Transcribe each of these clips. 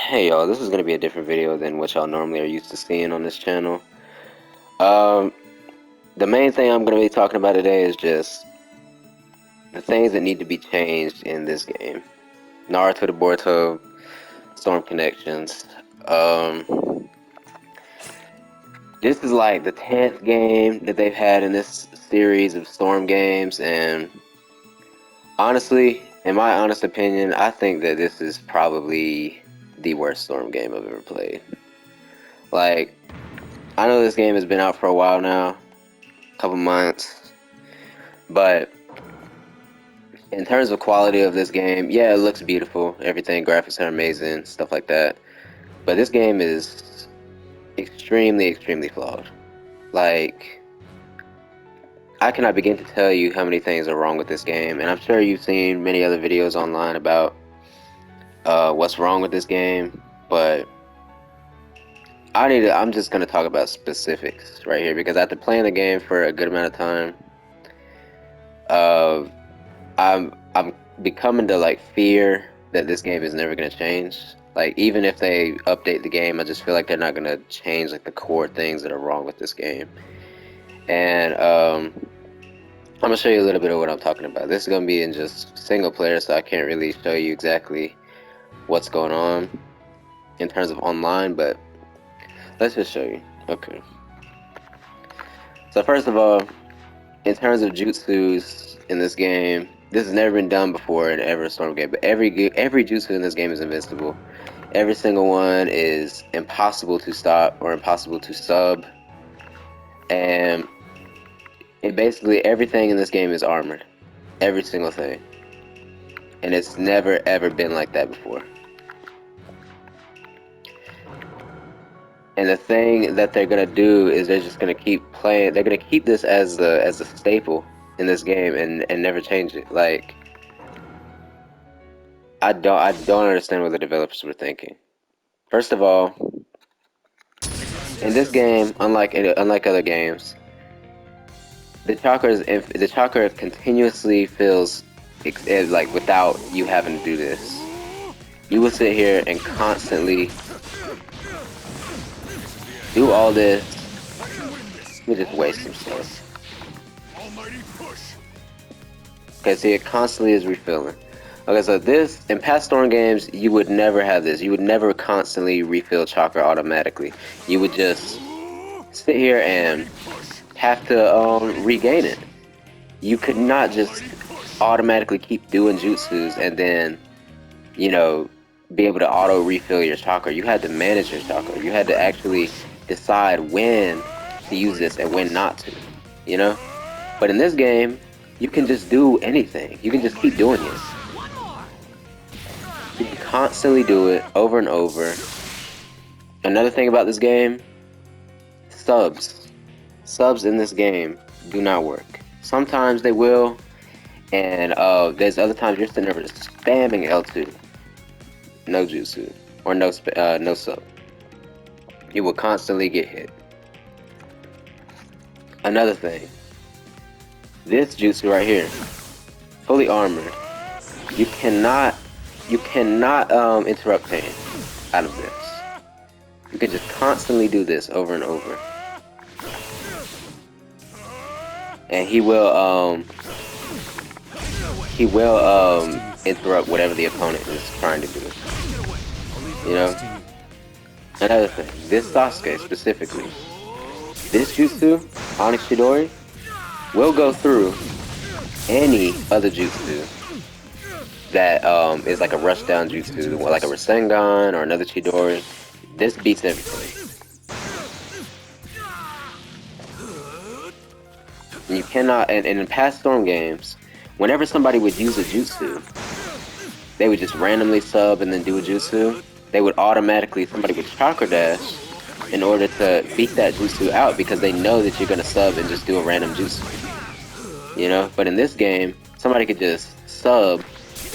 Hey y'all, this is gonna be a different video than what y'all normally are used to seeing on this channel. Um, the main thing I'm gonna be talking about today is just the things that need to be changed in this game. Naruto to Boruto, Storm Connections. This is like the 10th game that they've had in this series of Storm games, and honestly, in my honest opinion, I think that this is probably the worst Storm game I've ever played. Like, I know this game has been out for a while now, a couple months, but in terms of quality of this game, yeah, it looks beautiful. Everything, graphics are amazing, stuff like that. But this game is extremely, extremely flawed. Like, I cannot begin to tell you how many things are wrong with this game, and I'm sure you've seen many other videos online about what's wrong with this game, but I'm just gonna talk about specifics right here because after playing the game for a good amount of time, uh, I'm becoming to like fear that this game is never gonna change. Like even if they update the game, I just feel like they're not gonna change like the core things that are wrong with this game. And I'm gonna show you a little bit of what I'm talking about. This is gonna be in just single player, so I can't really show you exactly what's going on in terms of online, but let's just show you. Okay. So first of all, in terms of jutsus in this game, this has never been done before in ever Storm game. But every jutsu in this game is invincible. Every single one is impossible to stop or impossible to sub, and basically everything in this game is armored. Every single thing, and it's never ever been like that before. And the thing that they're gonna do is they're just gonna keep playing. They're gonna keep this as the staple in this game and never change it. Like I don't understand what the developers were thinking. First of all, in this game, unlike other games, the chakra continuously fills like without you having to do this. You will sit here and constantly do all this. Let me just waste some stuff. Okay, see, it constantly is refilling. Okay, so this, in past Storm games, you would never have this. You would never constantly refill chakra automatically. You would just sit here and have to regain it. You could not just automatically keep doing jutsus and then, you know, be able to auto refill your chakra. You had to manage your chakra. You had to actually decide when to use this and when not to, you know? But in this game, you can just do anything. You can just keep doing it. You can constantly do it over and over. Another thing about this game, subs. Subs in this game do not work. Sometimes they will, and there's other times you're sitting there just spamming L2. No jutsu. Or no sub. You will constantly get hit. Another thing. This jutsu right here, fully armored. You cannot interrupt pain out of this. You can just constantly do this over and over. And he will interrupt whatever the opponent is trying to do. You know? Another thing, this Sasuke specifically, this jutsu, Onyx Chidori, will go through any other jutsu that is like a rush down jutsu, like a Rasengan or another Chidori. This beats everything. And you cannot, and in past Storm games, whenever somebody would use a jutsu, they would just randomly sub and then do a jutsu. They would automatically, somebody would chakra dash in order to beat that jutsu out because they know that you're gonna sub and just do a random jutsu. You know? But in this game, somebody could just sub,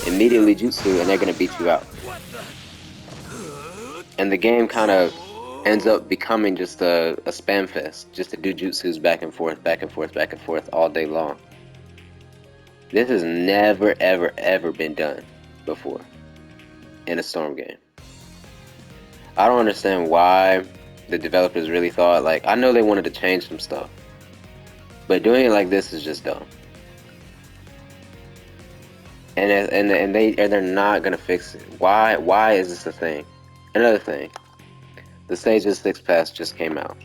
immediately jutsu, and they're gonna beat you out. And the game kind of ends up becoming just a spam fest, just to do jutsus back and forth, back and forth, back and forth all day long. This has never, ever, ever been done before in a Storm game. I don't understand why the developers really thought, like, I know they wanted to change some stuff, but doing it like this is just dumb. And they're not gonna fix it. Why is this a thing? Another thing, the Stages 6 Pass just came out.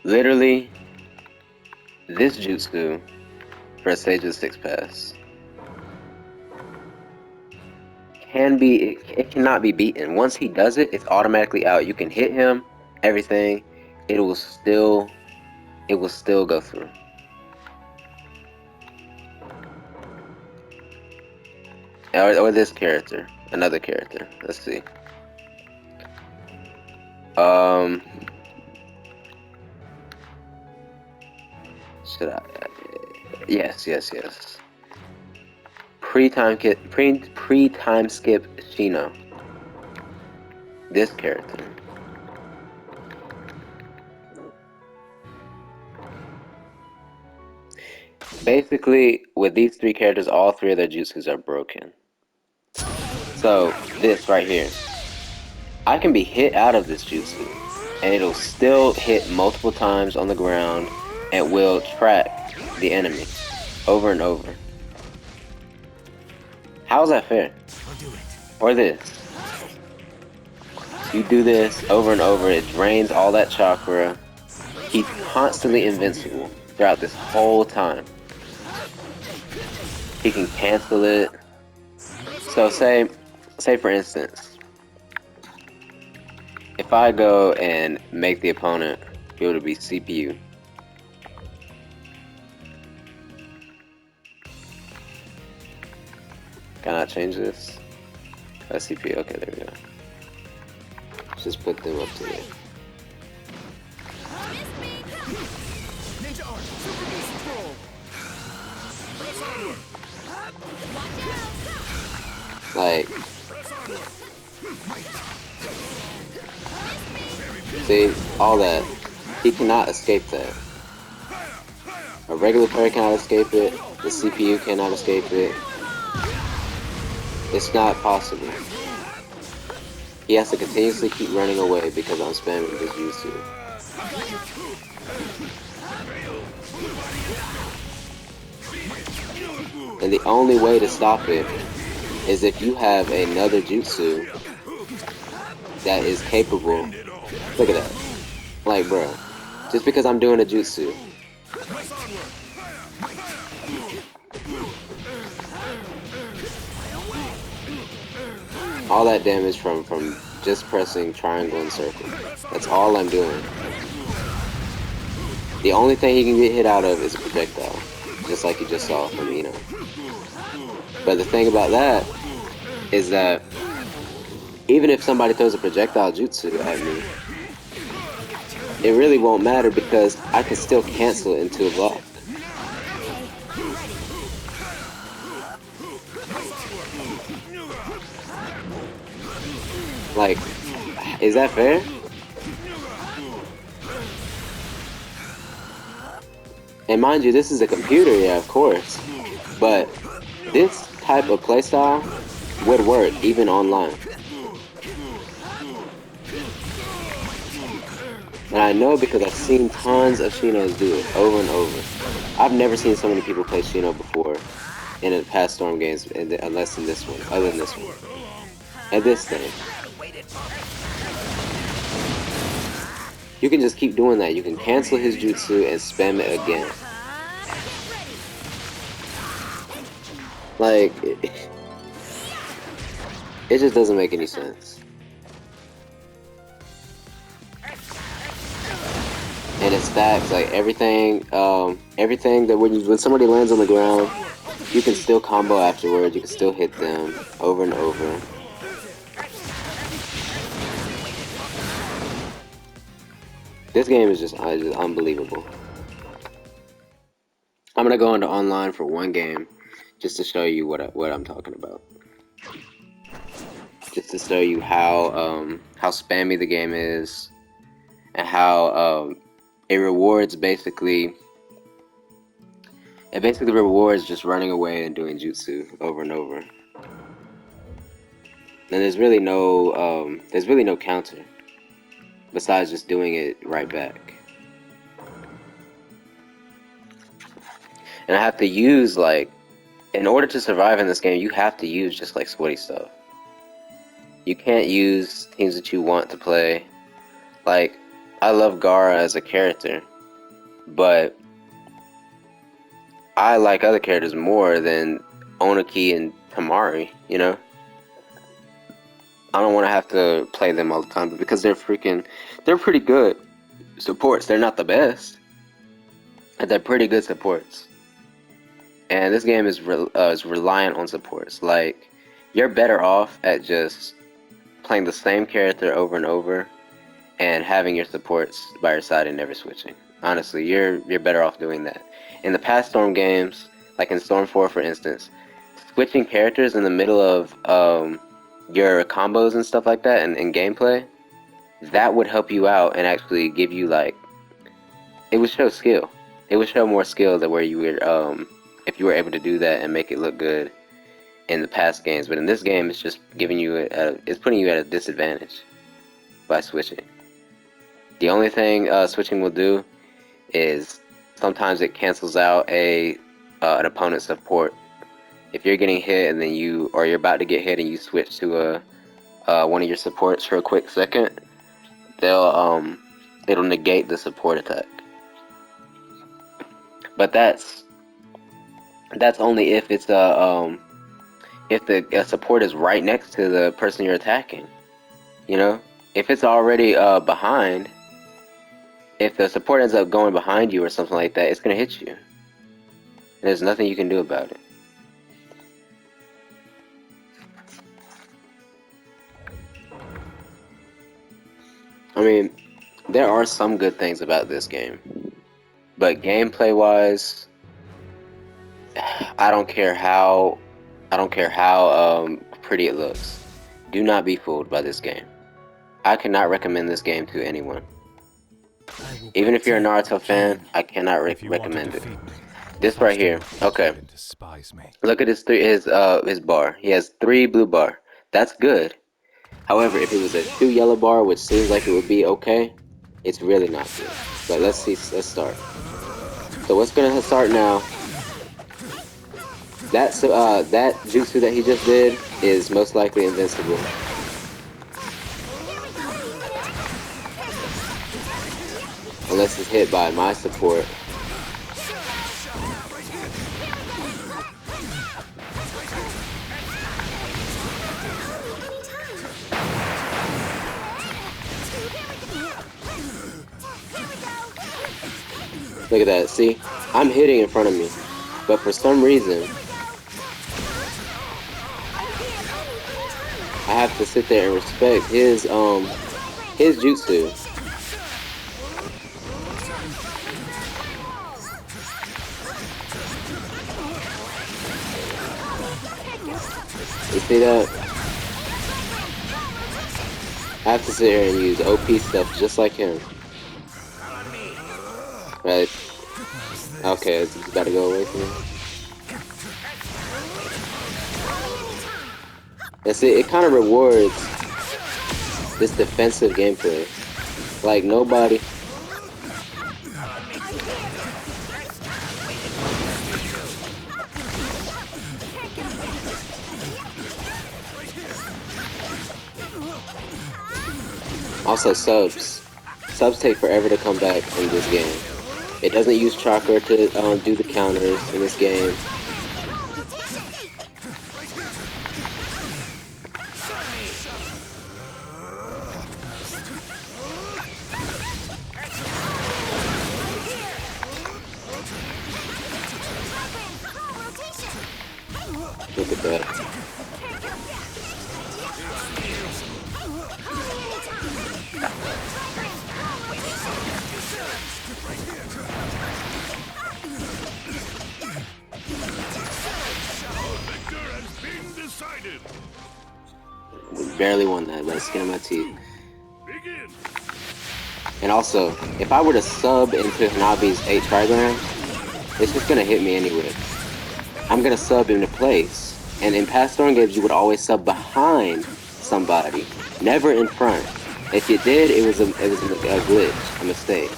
Literally, this jutsu for a Stages 6 Pass it cannot be beaten. Once he does it, it's automatically out. You can hit him, everything. It will still go through. Or this character, another character. Let's see. Should I? Yes. Pre-time skip Shino. This character. Basically, with these three characters, all three of their jutsus are broken. So, this right here. I can be hit out of this jutsu, and it'll still hit multiple times on the ground, and will track the enemy over and over. How's that fair? Or this. You do this over and over, it drains all that chakra. He's constantly invincible throughout this whole time. He can cancel it. So say for instance, if I go and make the opponent go to be CPU. Can I change this? CPU, okay, there we go. Let's just put them up to there. Like, see, all that. He cannot escape that. A regular player cannot escape it. The CPU cannot escape it. It's not possible. He has to continuously keep running away because I'm spamming this jutsu. And the only way to stop it is if you have another jutsu that is capable. Look at that. Like, bro, just because I'm doing a jutsu. All that damage from just pressing triangle and circle. That's all I'm doing. The only thing he can get hit out of is a projectile. Just like you just saw from Ino. But the thing about that is that even if somebody throws a projectile jutsu at me, it really won't matter because I can still cancel it into a block. Like, is that fair? And mind you, this is a computer, yeah, of course. But this type of playstyle would work even online. And I know because I've seen tons of Shinos do it over and over. I've never seen so many people play Shino before in the past Storm games, unless in this one, other than this one. And this thing. You can just keep doing that. You can cancel his jutsu and spam it again. Like, it just doesn't make any sense. And it stacks, like, everything that when somebody lands on the ground, you can still combo afterwards, you can still hit them over and over. This game is just unbelievable. I'm gonna go into online for one game, just to show you what I'm talking about. Just to show you how spammy the game is, and how it rewards basically. It basically rewards just running away and doing jutsu over and over. And there's really no counter besides just doing it right back. And I have to use, like, in order to survive in this game, you have to use just like sweaty stuff. You can't use teams that you want to play. Like, I love Gaara as a character, but I like other characters more than Oniki and Tamari, you know? I don't want to have to play them all the time, but because they're pretty good supports. They're not the best, but they're pretty good supports. And this game is reliant on supports. Like, you're better off at just playing the same character over and over and having your supports by your side and never switching. Honestly, you're better off doing that. In the past Storm games, like in Storm 4 for instance, switching characters in the middle of your combos and stuff like that and gameplay, that would help you out and actually give you, like, it would show skill. It would show more skill than where you would if you were able to do that and make it look good in the past games. But in this game, it's just giving you it's putting you at a disadvantage by switching. The only thing switching will do is sometimes it cancels out an opponent's support. If you're getting hit and then you're about to get hit and you switch to one of your supports for a quick second, it'll negate the support attack. But that's only if it's if the support is right next to the person you're attacking. You know, if it's already behind, if the support ends up going behind you or something like that, it's gonna hit you. And there's nothing you can do about it. I mean, there are some good things about this game, but gameplay-wise, I don't care how pretty it looks. Do not be fooled by this game. I cannot recommend this game to anyone. Even if you're a Naruto fan, I cannot recommend it. This right here, okay. Look at his bar. He has 3 blue bar. That's good. However, if it was a 2 yellow bar, which seems like it would be okay, it's really not good. But let's start. So what's gonna start now? That jutsu that he just did is most likely invincible. Unless it's hit by my support. Look at that, see? I'm hitting in front of me, but for some reason, I have to sit there and respect his jutsu. You see that? I have to sit here and use OP stuff just like him. Right. Okay, it's gotta go away from me. And see, it kind of rewards this defensive gameplay. Like, nobody... Also, subs. Subs take forever to come back in this game. It doesn't use chakra to do the counters in this game. Look at that. Barely won that by the skin of my teeth. And also, if I were to sub into Hanabi's 8 trigrams, it's just gonna hit me anyway. I'm gonna sub into place. And in past Storm games, you would always sub behind somebody. Never in front. If you did, it was a glitch, a mistake.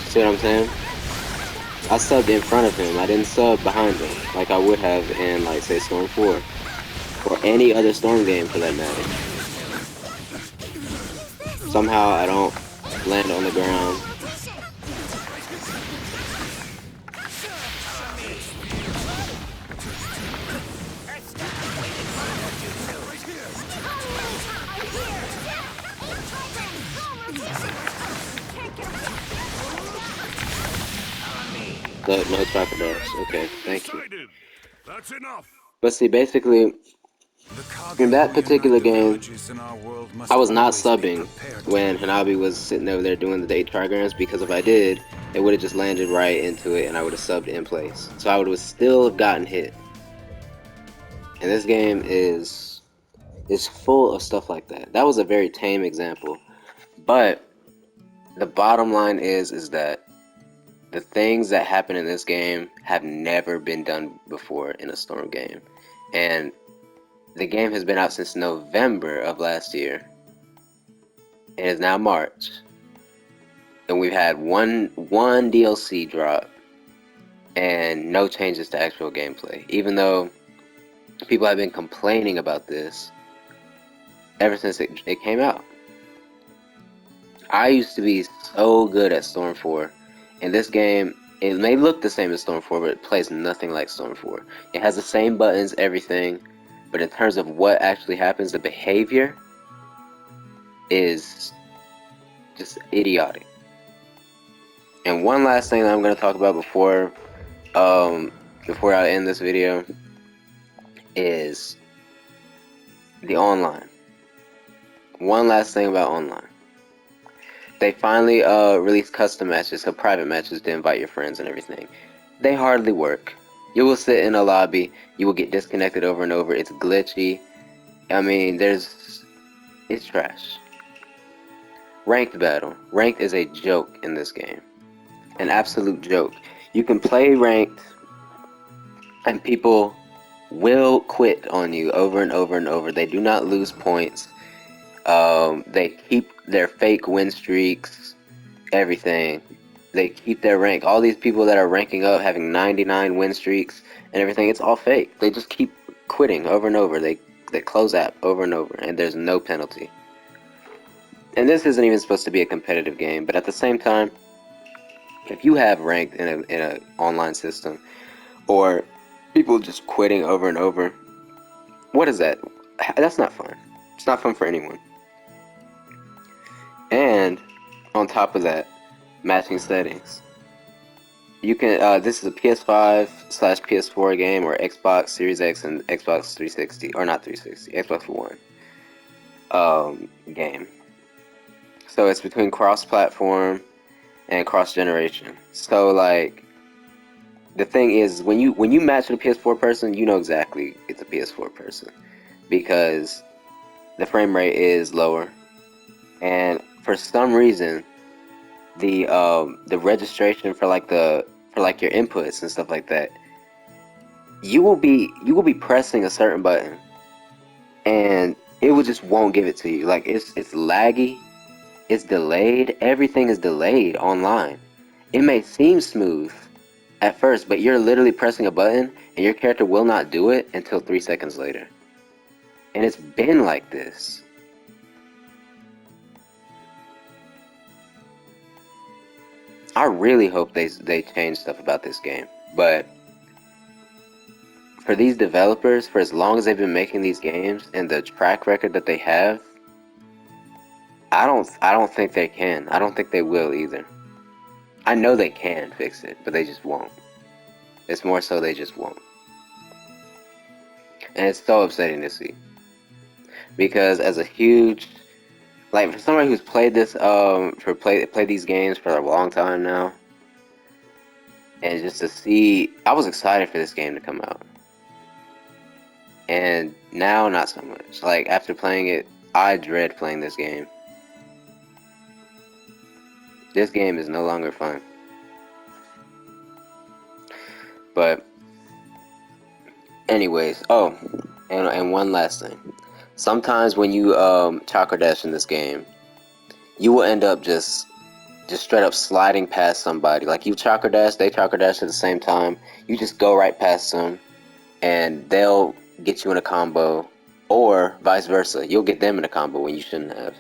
See what I'm saying? I subbed in front of him. I didn't sub behind him like I would have in, like, say, Storm 4. Or any other Storm game for that matter. Somehow I don't land on the ground. No trapper dash. Okay, thank you. That's enough. But see, basically, in that particular game, I was not subbing when Hanabi was sitting over there doing the 8 trigrams, because if I did, it would have just landed right into it and I would have subbed in place. So I would have still gotten hit. And this game is full of stuff like that. That was a very tame example. But the bottom line is that the things that happen in this game have never been done before in a Storm game. And the game has been out since November of last year. It is now March. And we've had one DLC drop and no changes to actual gameplay. Even though people have been complaining about this ever since it came out. I used to be so good at Storm 4. In this game, it may look the same as Storm 4, but it plays nothing like Storm 4. It has the same buttons, everything, but in terms of what actually happens, the behavior is just idiotic. And one last thing that I'm going to talk about before I end this video is the online. One last thing about online. They finally released custom matches, so private matches to invite your friends and everything. They hardly work. You will sit in a lobby, you will get disconnected over and over, it's glitchy. I mean, it's trash. Ranked battle. Ranked is a joke in this game. An absolute joke. You can play ranked, and people will quit on you over and over and over. They do not lose points. They keep their fake win streaks, everything. They keep their rank. All these people that are ranking up, having 99 win streaks and everything, it's all fake. They just keep quitting over and over. They close app over and over, and there's no penalty. And this isn't even supposed to be a competitive game, but at the same time, if you have ranked in an online system, or people just quitting over and over, what is that? That's not fun. It's not fun for anyone. And on top of that, matching settings. You can this is a PS5/PS4 game, or Xbox Series X and Xbox 360, or not 360, Xbox One game. So it's between cross-platform and cross-generation. So like, the thing is, when you match with a PS4 person, you know exactly it's a PS4 person, because the frame rate is lower, and for some reason, the registration for your inputs and stuff like that, you will be pressing a certain button, and it just won't give it to you. Like, it's laggy, it's delayed. Everything is delayed online. It may seem smooth at first, but you're literally pressing a button, and your character will not do it until 3 seconds later. And it's been like this. I really hope they change stuff about this game, but for these developers, for as long as they've been making these games and the track record that they have, I don't think they can. I don't think they will either. I know they can fix it, but they just won't. It's more so they just won't. And it's so upsetting to see. Because as a huge, like, for somebody who's played this played these games for a long time now, and just to see, I was excited for this game to come out. And now not so much. Like, after playing it, I dread playing this game. This game is no longer fun. But anyways, oh, and one last thing. Sometimes when you chakra dash in this game, you will end up just straight up sliding past somebody. Like, you chakra dash, they chakra dash at the same time. You just go right past them, and they'll get you in a combo, or vice versa. You'll get them in a combo when you shouldn't have.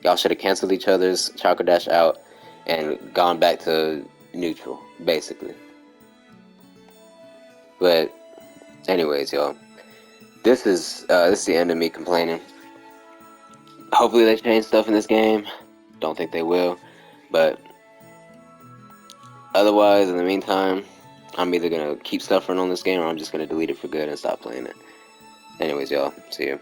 Y'all should have canceled each other's chakra dash out and gone back to neutral, basically. But anyways, y'all, this is the end of me complaining. Hopefully they change stuff in this game. Don't think they will, but otherwise, in the meantime, I'm either gonna keep suffering on this game or I'm just gonna delete it for good and stop playing it. Anyways, y'all, see you.